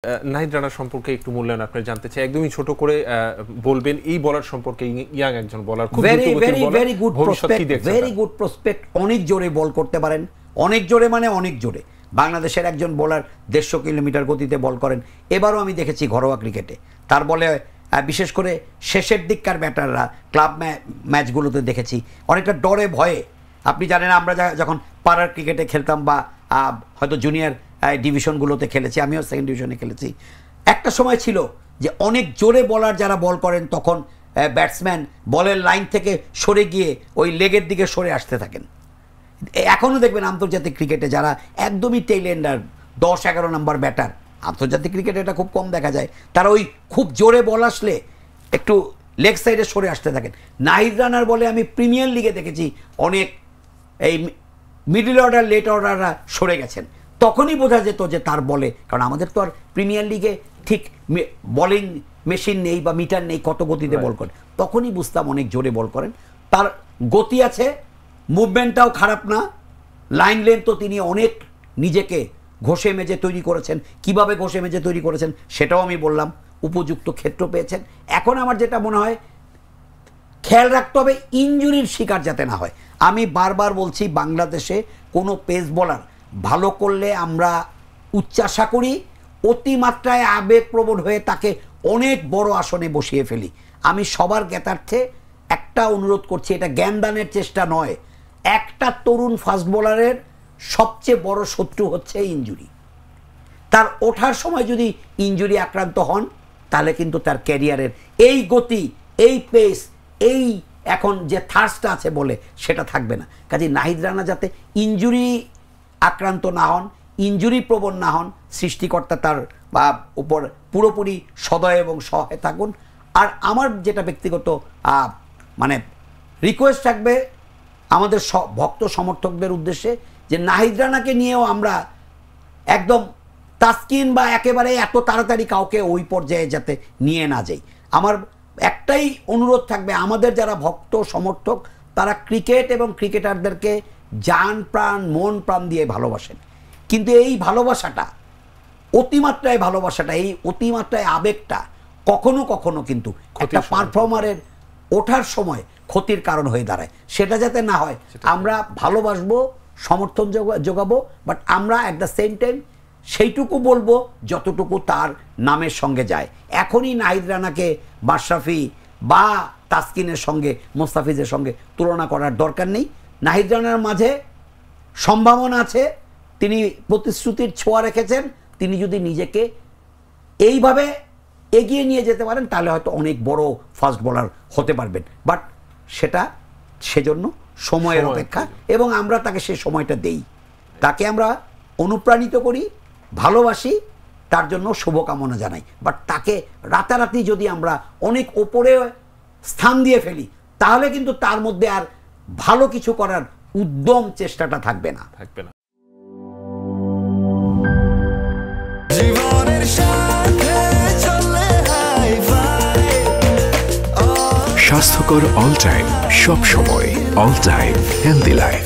নাহিদ রানা সম্পর্কে একটু মূল্যায়ন আপনি জানতে চাই, একদমই ছোট করে বলবেন এই বলার সম্পর্কে। ইয়াং একজন বলার, খুব ভেরি গুড প্রসপেক্ট, অনেক জোরে বল করতে পারেন, অনেক জোরে মানে অনেক জোরে। বাংলাদেশের একজন বোলার 150 কিলোমিটার গতিতে বল করেন। এবারও আমি দেখেছি ঘরোয়া ক্রিকেটে তার বলে, বিশেষ করে শেষের দিককার ব্যাটাররা ক্লাব ম্যাচগুলোতে দেখেছি অনেকটা ডরে ভয়ে। আপনি জানেন আমরা যখন পাড়ার ক্রিকেটে খেলতাম বা হয়তো জুনিয়র ডিভিশনগুলোতে খেলেছি, আমিও সেকেন্ড ডিভিশনে খেলেছি, একটা সময় ছিল যে অনেক জোরে বলার যারা বল করেন তখন ব্যাটসম্যান বলের লাইন থেকে সরে গিয়ে ওই লেগের দিকে সরে আসতে থাকেন। এখনও দেখবেন আন্তর্জাতিক ক্রিকেটে যারা একদমই টেইল এন্ডার 10-11 নম্বর ব্যাটার, আন্তর্জাতিক ক্রিকেটে এটা খুব কম দেখা যায়, তারা ওই খুব জোরে বল আসলে একটু লেগ সাইডে সরে আসতে থাকেন। নাহিদ রানার বলে আমি প্রিমিয়ার লিগে দেখেছি অনেক এই মিডল অর্ডার লেট অর্ডাররা সরে গেছেন, তখনই বোঝা যেত যে তার বলে, কারণ আমাদের তো আর প্রিমিয়ার লিগে ঠিক বলিং মেশিন নেই বা মিটার নেই কত গতিতে বল করেন, তখনই বুঝতাম অনেক জোরে বল করেন। তার গতি আছে, মুভমেন্টটাও খারাপ না, লাইন লেন্থও তিনি অনেক নিজেকে ঘষে মেজে তৈরি করেছেন। কিভাবে ঘষে মেজে তৈরি করেছেন সেটাও আমি বললাম, উপযুক্ত ক্ষেত্র পেয়েছেন। এখন আমার যেটা মনে হয় খেয়াল রাখতে হবে ইনজুরির শিকার যাতে না হয়। আমি বারবার বলছি বাংলাদেশে কোনো পেস বোলার ভালো করলে আমরা উচ্চাশা করি, অতিমাত্রায় আবেগপ্রবণ হয়ে তাকে অনেক বড় আসনে বসিয়ে ফেলি। আমি সবার জ্ঞাতার্থে একটা অনুরোধ করছি, এটা জ্ঞানদানের চেষ্টা নয়, একটা তরুণ ফাস্ট বোলারের সবচেয়ে বড় শত্রু হচ্ছে ইনজুরি। তার ওঠার সময় যদি ইনজুরি আক্রান্ত হন তাহলে কিন্তু তার ক্যারিয়ারের এই গতি, এই পেস, এই এখন যে থার্সটা আছে বলে সেটা থাকবে না। কাজে নাহিদ রানা যাতে ইনজুরি আক্রান্ত না হন, ইনজুরি প্রবণ না হন, সৃষ্টিকর্তা তার উপর পুরোপুরি সদয় এবং সহায় থাকুন। আর আমার যেটা ব্যক্তিগত মানে রিকোয়েস্ট থাকবে আমাদের ভক্ত সমর্থকদের উদ্দেশ্যে, যে নাহিদ রানাকে নিয়েও আমরা একদম তাসকিন বা একেবারে এত তাড়াতাড়ি কাউকে ওই পর্যায়ে যাতে নিয়ে না যাই। আমার একটাই অনুরোধ থাকবে, আমাদের যারা ভক্ত সমর্থক তারা ক্রিকেট এবং ক্রিকেটারদেরকে জান প্রাণ মন প্রাণ দিয়ে ভালোবাসেন, কিন্তু এই ভালোবাসাটা অতিমাত্রায় এই অতিমাত্রায় আবেগটা কখনো কখনো কিন্তু একটা পারফর্মারের ওঠার সময় ক্ষতির কারণ হয়ে দাঁড়ায়। সেটা যাতে না হয় আমরা ভালোবাসবো, সমর্থন যোগাবো, বাট আমরা অ্যাট দ্য সেম টাইম সেইটুকু বলবো যতটুকু তার নামের সঙ্গে যায়। এখনই নাহিদ রানাকে মাশরাফি বা তাসকিনের সঙ্গে, মোস্তাফিজের সঙ্গে তুলনা করার দরকার নেই। নাহিদ রানার মাঝে সম্ভাবনা আছে, তিনি প্রতিশ্রুতির ছোঁয়া রেখেছেন, তিনি যদি নিজেকে এইভাবে এগিয়ে নিয়ে যেতে পারেন তাহলে হয়তো অনেক বড় ফাস্ট বোলার হতে পারবেন। বাট সেটা সেজন্য সময়ের অপেক্ষা, এবং আমরা তাকে সেই সময়টা দেই, তাকে আমরা অনুপ্রাণিত করি, ভালোবাসি, তার জন্য শুভকামনা জানাই। বাট তাকে রাতারাতি যদি আমরা অনেক ওপরে স্থান দিয়ে ফেলি তাহলে কিন্তু তার মধ্যে আর ভালো কিছু করার উদ্যম চেষ্টাটা থাকবে না। স্বাস্থ্যকর অল টাইম, সব সময় অল টাইম হেলদি লাইফ।